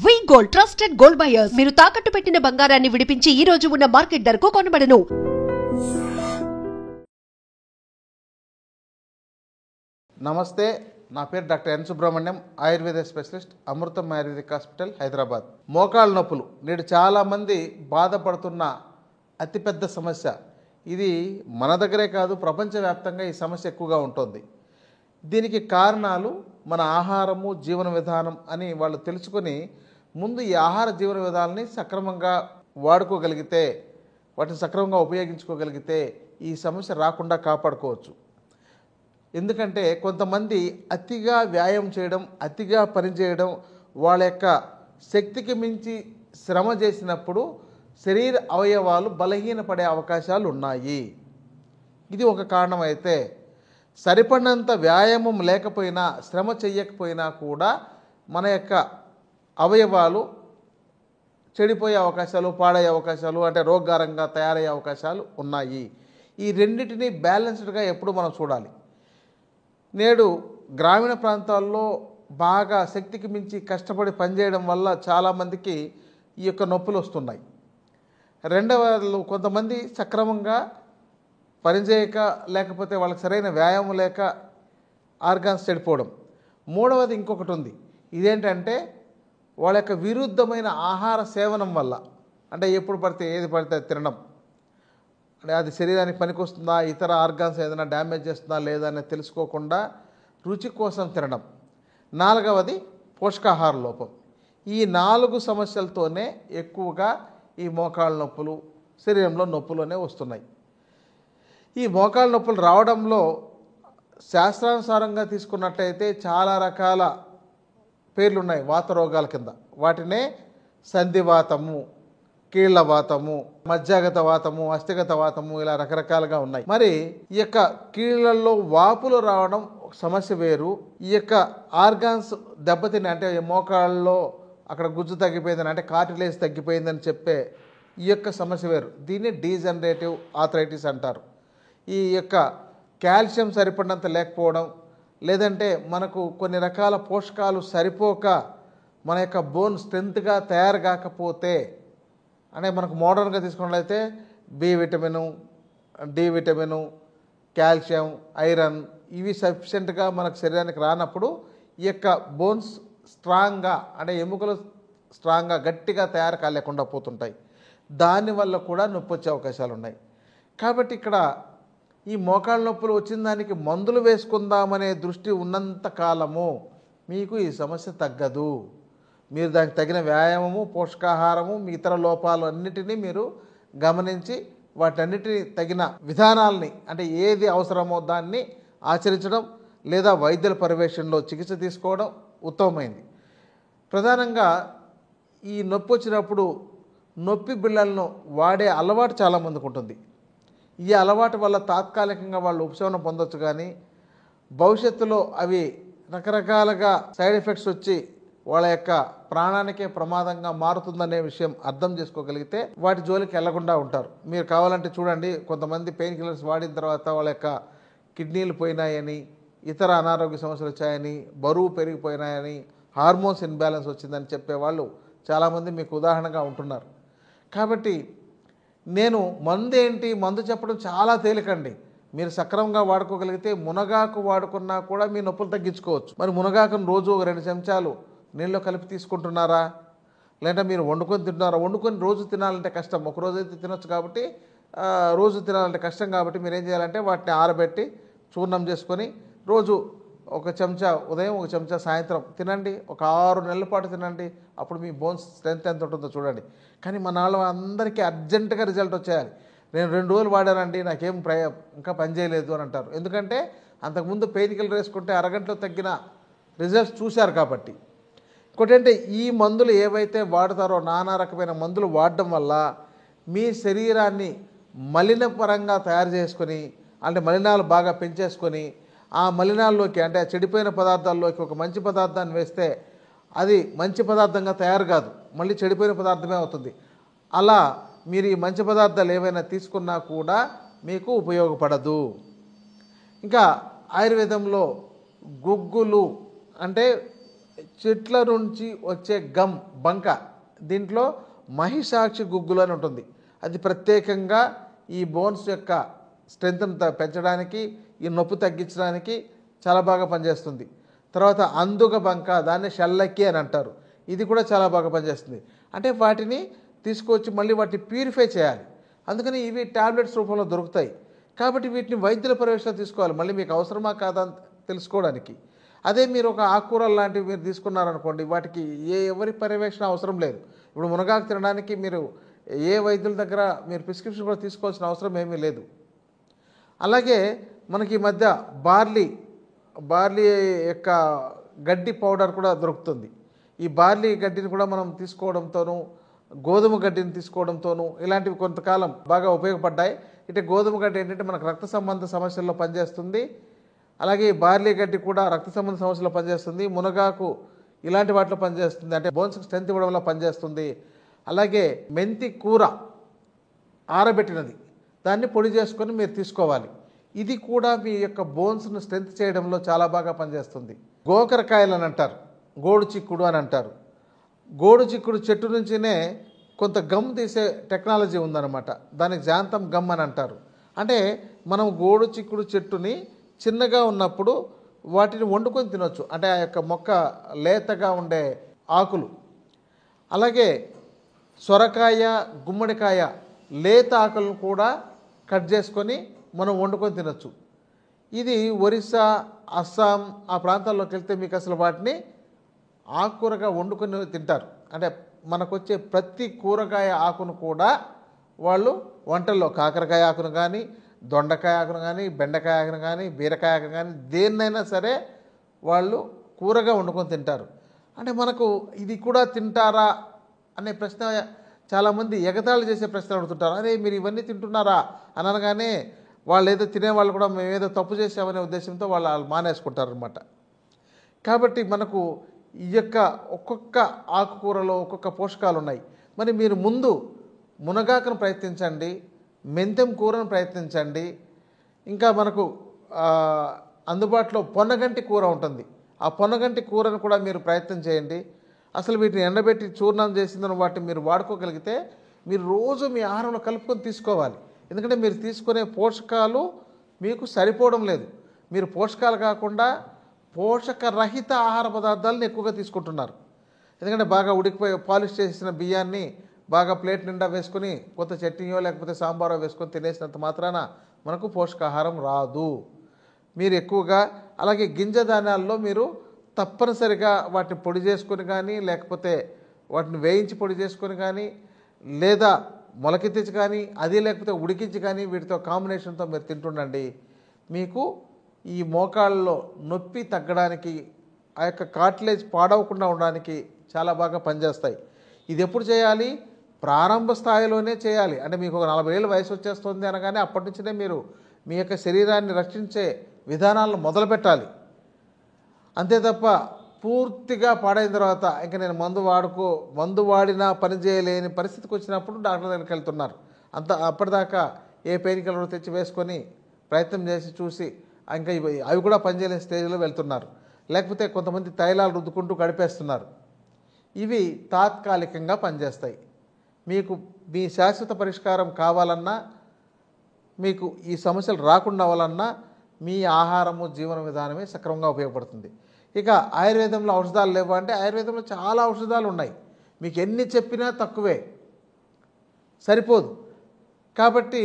Gold trusted gold buyers మీరు తాకట్టు పెట్టిన బంగారాన్ని విడిపించి ఈ రోజు ఉన్న మార్కెట్ ధరకు కొనబడను. నమస్తే, నా పేరు doctor N Subrahmanyam, Ayurveda specialist, Amrutham ayurvedic hospital, Hyderabad. మోకాళ్ళ నొప్పులు నేడు చాలామంది బాధపడుతున్న అతిపెద్ద సమస్య. ఇది మన దగ్గరే కాదు, ప్రపంచవ్యాప్తంగా ఈ సమస్య ఎక్కువగా ఉంటుంది. దీనికి కారణాలు మన ఆహారము, జీవన విధానం అని వాళ్ళు తెలుసుకొని ముందు ఈ ఆహార జీవన విధానాన్ని సక్రమంగా వాడుకోగలిగితే, వాటిని సక్రమంగా ఉపయోగించుకోగలిగితే ఈ సమస్య రాకుండా కాపాడుకోవచ్చు. ఎందుకంటే కొంతమంది అతిగా వ్యాయామం చేయడం, అతిగా పనిచేయడం, వాళ్ళ యొక్క శక్తికి మించి శ్రమ చేసినప్పుడు శరీర అవయవాలు బలహీనపడే అవకాశాలు ఉన్నాయి. ఇది ఒక కారణం అయితే, సరిపడినంత వ్యాయామం లేకపోయినా, శ్రమ చెయ్యకపోయినా కూడా మన యొక్క అవయవాలు చెడిపోయే అవకాశాలు, పాడయ్యే అవకాశాలు, అంటే రోగకారంగా తయారయ్యే అవకాశాలు ఉన్నాయి. ఈ రెండింటినీ బ్యాలెన్స్డ్గా ఎప్పుడు మనం చూడాలి. నేడు గ్రామీణ ప్రాంతాల్లో బాగా శక్తికి మించి కష్టపడి పనిచేయడం వల్ల చాలామందికి ఈ యొక్క నొప్పులు వస్తున్నాయి. రెండవది, కొంతమంది సక్రమంగా పనిచేయక, లేకపోతే వాళ్ళకి సరైన వ్యాయామం లేక ఆర్గాన్స్ చెడిపోవడం. మూడవది ఇంకొకటి ఉంది, ఇదేంటంటే వాళ్ళ యొక్క విరుద్ధమైన ఆహార సేవనం వల్ల, అంటే ఎప్పుడు పడితే ఏది పడితే తినడం, అంటే అది శరీరానికి పనికొస్తుందా, ఇతర ఆర్గాన్స్ ఏదైనా డ్యామేజ్ చేస్తుందా లేదా అని తెలుసుకోకుండా రుచి కోసం తినడం. నాలుగవది పోషకాహార లోపం. ఈ 4 సమస్యలతోనే ఎక్కువగా ఈ మోకాళ్ళ నొప్పులు, శరీరంలో నొప్పులనే వస్తున్నాయి. ఈ మోకాళ్ళ నొప్పులు రావడంలో శాస్త్రానుసారంగా తీసుకున్నట్లయితే చాలా రకాల పేర్లు ఉన్నాయి వాత రోగాల కింద. వాటినే సంధివాతము, కీళ్లవాతము, మధ్యాగత వాతము, అస్థిగత వాతము, ఇలా రకరకాలుగా ఉన్నాయి. మరి ఈ యొక్క కీళ్లలో వాపులు రావడం ఒక సమస్య వేరు, ఈ యొక్క ఆర్గాన్స్ దెబ్బతిని, అంటే మోకాళ్ళలో అక్కడ గుజ్జు తగ్గిపోయిందని, అంటే కార్టిలేజ్ తగ్గిపోయిందని చెప్పే ఈ యొక్క సమస్య వేరు. దీన్ని డీజనరేటివ్ ఆర్థరైటిస్ అంటారు. ఈ యొక్క కాల్షియం సరిపడినంత లేకపోవడం, లేదంటే మనకు కొన్ని రకాల పోషకాలు సరిపోక మన యొక్క బోన్ స్ట్రెంత్గా తయారు కాకపోతే, అంటే మనకు మోడర్న్గా తీసుకున్నట్లయితే B vitamin, D vitamin, calcium, iron ఇవి సఫిషియెంట్గా మనకు శరీరానికి రానప్పుడు ఈ యొక్క బోన్స్ స్ట్రాంగ్గా, అంటే ఎముకలు స్ట్రాంగ్గా గట్టిగా తయారు కాలేకుండా పోతుంటాయి. దానివల్ల కూడా నొప్పి వచ్చే అవకాశాలు ఉన్నాయి. కాబట్టి ఇక్కడ ఈ మోకాళ్ళ నొప్పులు వచ్చిన దానికి మందులు వేసుకుందామనే దృష్టి ఉన్నంత కాలము మీకు ఈ సమస్య తగ్గదు. మీరు దానికి తగిన వ్యాయామము, పోషకాహారము, మీ ఇతర లోపాలు అన్నిటినీ మీరు గమనించి వాటన్నిటిని తగిన విధానాలని, అంటే ఏది అవసరమో దాన్ని ఆచరించడం, లేదా వైద్యుల పర్యవేక్షణలో చికిత్స తీసుకోవడం ఉత్తమమైంది. ప్రధానంగా ఈ నొప్పి వచ్చినప్పుడు నొప్పి బిళ్ళలను వాడే అలవాటు చాలామందికి ఉంటుంది. ఈ అలవాటు వల్ల తాత్కాలికంగా వాళ్ళు ఉపశమనం పొందొచ్చు, కానీ భవిష్యత్తులో అవి రకరకాలుగా సైడ్ ఎఫెక్ట్స్ వచ్చి వాళ్ళ యొక్క ప్రాణానికే ప్రమాదంగా మారుతుందనే విషయం అర్థం చేసుకోగలిగితే వాటి జోలికి వెళ్లకుండా ఉంటారు. మీరు కావాలంటే చూడండి, కొంతమంది పెయిన్ కిల్లర్స్ వాడిన తర్వాత వాళ్ళ యొక్క కిడ్నీలు పోయినాయని, ఇతర అనారోగ్య సమస్యలు వచ్చాయని, బరువు పెరిగిపోయినాయని, హార్మోన్స్ ఇన్బ్యాలెన్స్ వచ్చిందని చెప్పేవాళ్ళు చాలామంది మీకు ఉదాహరణగా ఉంటున్నారు. కాబట్టి నేను మందు చెప్పడం చాలా తేలికండి. మీరు సక్రమంగా వాడుకోగలిగితే మునగాకు వాడుకున్నా కూడా మీ నొప్పులు తగ్గించుకోవచ్చు. మరి మునగాకును రోజు 2 చెంచాలు నీళ్ళలో కలిపి తీసుకుంటున్నారా, లేదంటే మీరు వండుకొని తింటున్నారా? వండుకొని రోజు తినాలంటే కష్టం, ఒక రోజు అయితే తినొచ్చు. కాబట్టి రోజు తినాలంటే కష్టం. కాబట్టి మీరు ఏం చేయాలంటే వాటిని ఆరబెట్టి చూర్ణం చేసుకొని రోజు 1 చెంచా ఉదయం, 1 చెంచా సాయంత్రం తినండి. ఒక 6 నెలల పాటు తినండి. అప్పుడు మీ బోన్స్ స్ట్రెంత్ ఎంత ఉంటుందో చూడండి. కానీ మన అందరికీ అర్జెంటుగా రిజల్ట్ వచ్చేయాలి. నేను 2 రోజులు వాడానండి, నాకేం ఇంకా పనిచేయలేదు అని అంటారు. ఎందుకంటే అంతకుముందు పెయిన్ కిల్లర్ వేసుకుంటే అరగంటలో తగ్గిన రిజల్ట్స్ చూశారు కాబట్టి. ఇంకోటంటే ఈ మందులు ఏవైతే వాడతారో, నానా రకమైన మందులు వాడడం వల్ల మీ శరీరాన్ని మలినపరంగా తయారు చేసుకొని, అంటే మలినాలు బాగా పెంచేసుకొని, ఆ మలినాల్లోకి, అంటే ఆ చెడిపోయిన పదార్థాల్లోకి ఒక మంచి పదార్థాన్ని వేస్తే అది మంచి పదార్థంగా తయారు కాదు, మళ్ళీ చెడిపోయిన పదార్థమే అవుతుంది. అలా మీరు ఈ మంచి పదార్థాలు ఏవైనా తీసుకున్నా కూడా మీకు ఉపయోగపడదు. ఇంకా ఆయుర్వేదంలో గుగ్గులు అంటే చెట్ల నుంచి వచ్చే గమ్ బంక, దీంట్లో మహిషాక్షి గుగ్గులు అని ఉంటుంది. అది ప్రత్యేకంగా ఈ బోన్స్ యొక్క స్ట్రెంగ్త్ను పెంచడానికి, ఈ నొప్పి తగ్గించడానికి చాలా బాగా పనిచేస్తుంది. తర్వాత అందుగ బంక, దాన్ని షల్లక్కి అని అంటారు. ఇది కూడా చాలా బాగా పనిచేస్తుంది. అంటే వాటిని తీసుకొచ్చి మళ్ళీ వాటిని ప్యూరిఫై చేయాలి. అందుకని ఇవి టాబ్లెట్స్ రూపంలో దొరుకుతాయి. కాబట్టి వీటిని వైద్యుల పర్యవేక్షణలో తీసుకోవాలి, మళ్ళీ మీకు అవసరమా కాదా తెలుసుకోవడానికి. అదే మీరు ఒక ఆకుకూరలు లాంటివి మీరు తీసుకున్నారనుకోండి, వాటికి ఎవరి పర్యవేక్షణ అవసరం లేదు. ఇప్పుడు మునగాకు తినడానికి మీరు ఏ వైద్యుల దగ్గర మీరు ప్రిస్క్రిప్షన్ కూడా తీసుకోవాల్సిన అవసరం ఏమీ లేదు. అలాగే మనకి ఈ మధ్య బార్లీ యొక్క గడ్డి పౌడర్ కూడా దొరుకుతుంది. ఈ బార్లీ గడ్డిని కూడా మనం తీసుకోవడంతోనూ, గోధుమ గడ్డిని తీసుకోవడంతోనూ ఇలాంటివి కొంతకాలం బాగా ఉపయోగపడ్డాయి. ఇటు గోధుమ గడ్డి ఏంటంటే మనకు రక్త సంబంధ సమస్యల్లో పనిచేస్తుంది. అలాగే ఈ బార్లీ గడ్డి కూడా రక్త సంబంధ సమస్యల్లో పనిచేస్తుంది. మునగాకు ఇలాంటి వాటిలో పనిచేస్తుంది, అంటే బోన్స్కి స్ట్రెంత్ ఇవ్వడం వల్ల పనిచేస్తుంది. అలాగే మెంతి కూర ఆరబెట్టినది, దాన్ని పొడి చేసుకొని మీరు తీసుకోవాలి. ఇది కూడా మీ యొక్క బోన్స్ను స్ట్రెంత్ చేయడంలో చాలా బాగా పనిచేస్తుంది. గోకరకాయలు అని అంటారు, గోడు చిక్కుడు అని అంటారు. గోడు చిక్కుడు చెట్టు నుంచినే కొంత గమ్ తీసే టెక్నాలజీ ఉందన్నమాట. దానికి జాంతం గమ్ అని అంటారు. అంటే మనం గోడు చిక్కుడు చెట్టుని చిన్నగా ఉన్నప్పుడు వాటిని వండుకొని తినొచ్చు, అంటే ఆ యొక్క మొక్క లేతగా ఉండే ఆకులు. అలాగే సొరకాయ, గుమ్మడికాయ లేత ఆకులను కూడా కట్ చేసుకొని మనం వండుకొని తినొచ్చు. ఇది ఒరిస్సా, అస్సాం ఆ ప్రాంతాల్లోకి వెళ్తే మీకు అసలు వాటిని ఆకుకూరగా వండుకొని తింటారు. అంటే మనకు వచ్చే ప్రతి కూరగాయ ఆకును కూడా వాళ్ళు వంటల్లో, కాకరకాయ ఆకును కానీ, దొండకాయ ఆకును కానీ, బెండకాయ ఆకును కానీ, బీరకాయ ఆకును కానీ, దేన్నైనా సరే వాళ్ళు కూరగా వండుకొని తింటారు. అంటే మనకు ఇది కూడా తింటారా అనే ప్రశ్న చాలామంది ఎగతాళి చేసే ప్రశ్న అడుగుతుంటారు. అరే మీరు ఇవన్నీ తింటున్నారా అని అనగానే వాళ్ళు ఏదో తినేవాళ్ళు కూడా మేమేదో తప్పు చేసామనే ఉద్దేశంతో వాళ్ళు మానేసుకుంటారు అనమాట. కాబట్టి మనకు ఈ యొక్క ఒక్కొక్క ఆకుకూరలో ఒక్కొక్క పోషకాలు ఉన్నాయి. మరి మీరు ముందు మునగాకును ప్రయత్నించండి, మెంతెం కూరను ప్రయత్నించండి. ఇంకా మనకు అందుబాటులో పొన్నగంటి కూర ఉంటుంది, ఆ పొన్నగంటి కూరను కూడా మీరు ప్రయత్నం చేయండి. అసలు వీటిని ఎండబెట్టి చూర్ణం చేసిందని వాటిని మీరు వాడుకోగలిగితే మీరు రోజు మీ ఆహారంలో కలుపుకొని తీసుకోవాలి. ఎందుకంటే మీరు తీసుకునే పోషకాలు మీకు సరిపోవడం లేదు. మీరు పోషకాలు కాకుండా పోషకరహిత ఆహార పదార్థాలను ఎక్కువగా తీసుకుంటున్నారు. ఎందుకంటే బాగా ఉడికిపోయి పాలిష్ చేసిన బియ్యాన్ని బాగా ప్లేట్ నిండా వేసుకొని కొత్త చట్నీయో లేకపోతే సాంబారో వేసుకొని తినేసినంత మాత్రాన మనకు పోషకాహారం రాదు. మీరు ఎక్కువగా అలాగే గింజ ధాన్యాల్లో మీరు తప్పనిసరిగా వాటిని పొడి చేసుకొని కానీ, లేకపోతే వాటిని వేయించి పొడి చేసుకొని కానీ, లేదా మొలకెత్తించి కానీ, అది లేకపోతే ఉడికించి కానీ వీటితో కాంబినేషన్తో మీరు తింటుండండి. మీకు ఈ మోకాళ్ళలో నొప్పి తగ్గడానికి, ఆ యొక్క కార్టిలేజ్ పాడవకుండా ఉండడానికి చాలా బాగా పనిచేస్తాయి. ఇది ఎప్పుడు చేయాలి? ప్రారంభ స్థాయిలోనే చేయాలి. అంటే మీకు ఒక 40 ఏళ్ళ వయసు వచ్చేస్తుంది అనగానే అప్పటి నుంచినే మీరు మీ యొక్క శరీరాన్ని రక్షించే విధానాలను మొదలుపెట్టాలి. అంతే తప్ప పూర్తిగా పాడైన తర్వాత ఇంకా నేను మందు వాడినా పని చేయలేని పరిస్థితికి వచ్చినప్పుడు డాక్టర్ దగ్గరికి వెళ్తున్నారు. అప్పటిదాకా ఏ పెయిన్ కిల్లర్ తెచ్చి వేసుకొని ప్రయత్నం చేసి చూసి ఇంకా అవి కూడా పనిచేయలేని స్టేజ్లో వెళ్తున్నారు. లేకపోతే కొంతమంది తైలాలు రుద్దుకుంటూ గడిపేస్తున్నారు. ఇవి తాత్కాలికంగా పనిచేస్తాయి. మీకు మీ శాశ్వత పరిష్కారం కావాలన్నా, మీకు ఈ సమస్యలు రాకుండా అవ్వాలన్నా మీ ఆహారము, జీవన విధానమే సక్రమంగా ఉపయోగపడుతుంది. ఇక ఆయుర్వేదంలో ఔషధాలు లేవు అంటే ఆయుర్వేదంలో చాలా ఔషధాలు ఉన్నాయి. మీకు ఎన్ని చెప్పినా తక్కువే, సరిపోదు. కాబట్టి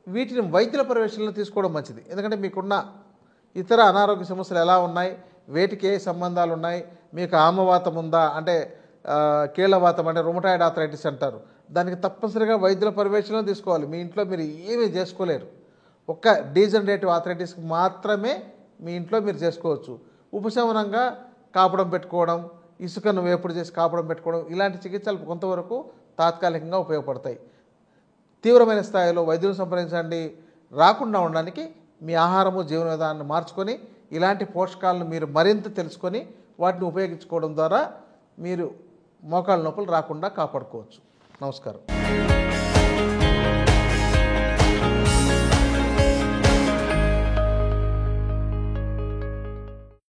వీటిని వైద్యుల పర్యవేక్షణలో తీసుకోవడం మంచిది. ఎందుకంటే మీకున్న ఇతర అనారోగ్య సమస్యలు ఎలా ఉన్నాయి, వేటికి ఏ సంబంధాలు ఉన్నాయి, మీకు ఆమవాతం ఉందా అంటే కీళ్ళవాతం అంటే రుమటాయిడ్ ఆర్థరైటిస్ అంటారు, దానికి తప్పనిసరిగా వైద్యుల పర్యవేక్షణలో తీసుకోవాలి. మీ ఇంట్లో మీరు ఏమీ చేసుకోలేరు. ఒక్క డీజనరేటివ్ ఆర్థరైటిస్కి మాత్రమే మీ ఇంట్లో మీరు చేసుకోవచ్చు. ఉపశమనంగా కాపడం పెట్టుకోవడం, ఇసుకను వేపుడు చేసి కాపడం పెట్టుకోవడం, ఇలాంటి చికిత్సలు కొంతవరకు తాత్కాలికంగా ఉపయోగపడతాయి. తీవ్రమైన స్థాయిలో వైద్యులను సంప్రదించండి. రాకుండా ఉండడానికి మీ ఆహారము, జీవన విధానాన్ని మార్చుకొని ఇలాంటి పోషకాలను మీరు మరింత తెలుసుకొని వాటిని ఉపయోగించుకోవడం ద్వారా మీరు మోకాళ్ళ నొప్పులు రాకుండా కాపాడుకోవచ్చు. నమస్కారం.